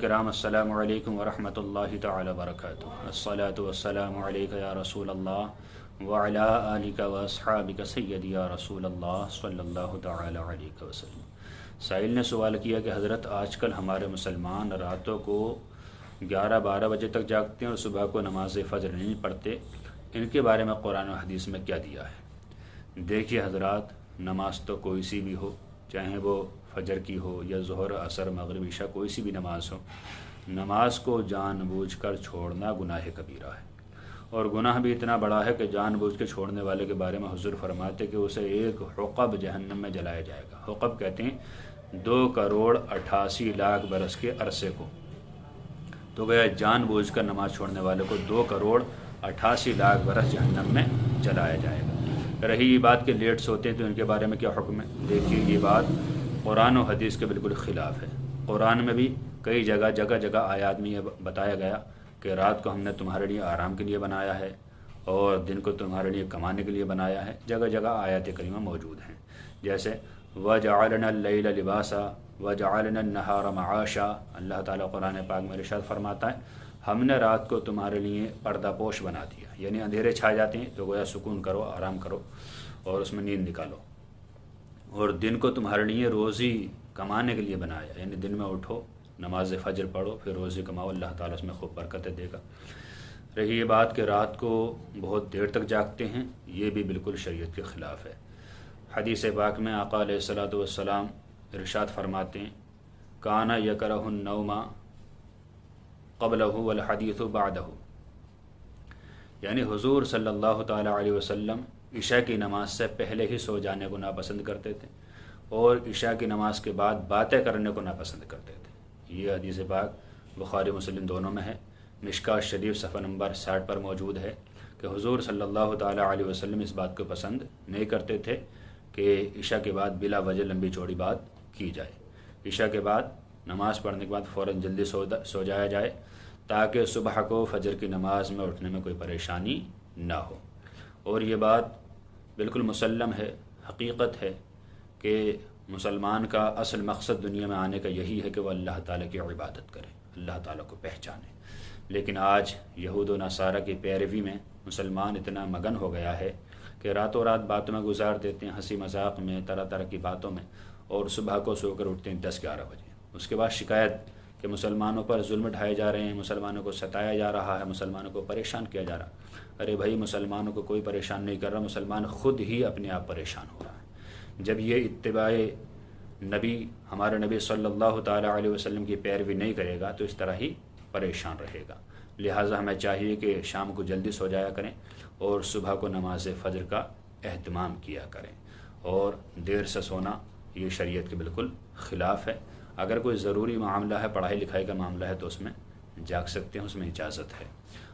کرام السلام علیکم ورحمۃ اللہ تعالی وبرکاتہ۔ الصلاۃ والسلام علیک یا رسول اللہ وعلی آلک واصحابک سیدی یا رسول اللہ صلی اللہ تعالی علیہ وسلم۔ سائل نے سوال کیا کہ حضرت آج کل ہمارے مسلمان راتوں کو 11-12 بجے تک جاگتے ہیں اور صبح کو نماز فجر نہیں پڑھتے، ان کے بارے میں قرآن و حدیث میں کیا دیا ہے؟ دیکھیے حضرات، نماز تو کوئی سی بھی ہو، چاہے وہ فجر کی ہو یا ظہر، عصر، مغرب، عشاء، کوئی سی بھی نماز ہو، نماز کو جان بوجھ کر چھوڑنا گناہ کبیرہ ہے، اور گناہ بھی اتنا بڑا ہے کہ جان بوجھ کے چھوڑنے والے کے بارے میں حضور فرماتے کہ اسے ایک حقب جہنم میں جلایا جائے گا۔ حقب کہتے ہیں 2,88,00,000 برس کے عرصے کو، تو گیا جان بوجھ کر نماز چھوڑنے والے کو 2,88,00,000 برس جہنم میں جلایا جائے گا۔ رہی یہ بات کہ لیٹ سوتے ہیں تو ان کے بارے میں کیا حکم ہے؟ دیکھیے یہ بات قرآن و حدیث کے بالکل خلاف ہے۔ قرآن میں بھی کئی جگہ آیات میں یہ بتایا گیا کہ رات کو ہم نے تمہارے لیے آرام کے لیے بنایا ہے اور دن کو تمہارے لیے کمانے کے لیے بنایا ہے۔ جگہ آیات کریمہ موجود ہیں، جیسے وَجَعَلْنَا اللَّيْلَ لِبَاسًا وَجَعَلْنَا النَّهَارَ مَعَاشًا۔ اللہ تعالیٰ قرآن پاک میں ارشاد فرماتا ہے ہم نے رات کو تمہارے لیے پردہ پوش بنا دیا، یعنی اندھیرے چھا جاتے ہیں تو گویا سکون کرو، آرام کرو اور اس میں نیند نکالو، اور دن کو تمہارے لیے روزی کمانے کے لیے بنایا، یعنی دن میں اٹھو، نماز فجر پڑھو، پھر روزی کماؤ، اللہ تعالیٰ اس میں خوب برکتیں دے گا۔ رہی یہ بات کہ رات کو بہت دیر تک جاگتے ہیں، یہ بھی بالکل شریعت کے خلاف ہے۔ حدیث پاک میں آقا علیہ الصلوۃ والسلام ارشاد فرماتے ہیں کانا یکرہ النوم قبلہ والحدیث بعدہ، یعنی حضور صلی اللہ تعالیٰ علیہ وسلم عشاء کی نماز سے پہلے ہی سو جانے کو ناپسند کرتے تھے اور عشاء کی نماز کے بعد باتیں کرنے کو ناپسند کرتے تھے۔ یہ حدیث پاک بخاری مسلم دونوں میں ہے۔ مشکوٰۃ شریف صفحہ نمبر 60 پر موجود ہے کہ حضور صلی اللہ تعالیٰ علیہ وسلم اس بات کو پسند نہیں کرتے تھے کہ عشاء کے بعد بلا وجہ لمبی چوڑی بات کی جائے۔ عشاء کے بعد نماز پڑھنے کے بعد فوراً جلدی سو جایا جائے تاکہ صبح کو فجر کی نماز میں اٹھنے میں کوئی پریشانی نہ ہو۔ اور یہ بات بالکل مسلم ہے، حقیقت ہے کہ مسلمان کا اصل مقصد دنیا میں آنے کا یہی ہے کہ وہ اللہ تعالیٰ کی عبادت کرے، اللہ تعالیٰ کو پہچانے۔ لیکن آج یہود و نصارہ کی پیروی میں مسلمان اتنا مگن ہو گیا ہے کہ راتوں رات باتوں میں گزار دیتے ہیں، ہنسی مذاق میں، طرح کی باتوں میں، اور صبح کو سو کر اٹھتے ہیں 10-11 بجے۔ اس کے بعد شکایت کہ مسلمانوں پر ظلم ڈھائے جا رہے ہیں، مسلمانوں کو ستایا جا رہا ہے، مسلمانوں کو پریشان کیا جا رہا ہے۔ ارے بھائی، مسلمانوں کو کوئی پریشان نہیں کر رہا، مسلمان خود ہی اپنے آپ پریشان ہو رہا ہے۔ جب یہ اتباع نبی، ہمارے نبی صلی اللہ تعالیٰ علیہ وسلم کی پیروی نہیں کرے گا تو اس طرح ہی پریشان رہے گا۔ لہٰذا ہمیں چاہیے کہ شام کو جلدی سو جایا کریں اور صبح کو نماز فجر کا اہتمام کیا کریں، اور دیر سے سونا یہ شریعت کے بالکل خلاف ہے۔ اگر کوئی ضروری معاملہ ہے، پڑھائی لکھائی کا معاملہ ہے، تو اس میں جاگ سکتے ہیں، اس میں اجازت ہے۔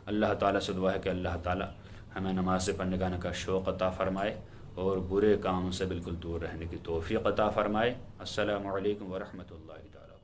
اللہ تعالیٰ سے دعا ہے کہ اللہ تعالیٰ ہمیں نماز پڑھنے کا شوق عطا فرمائے اور برے کاموں سے بالکل دور رہنے کی توفیق عطا فرمائے۔ السلام علیکم ورحمۃ اللہ تعالیٰ۔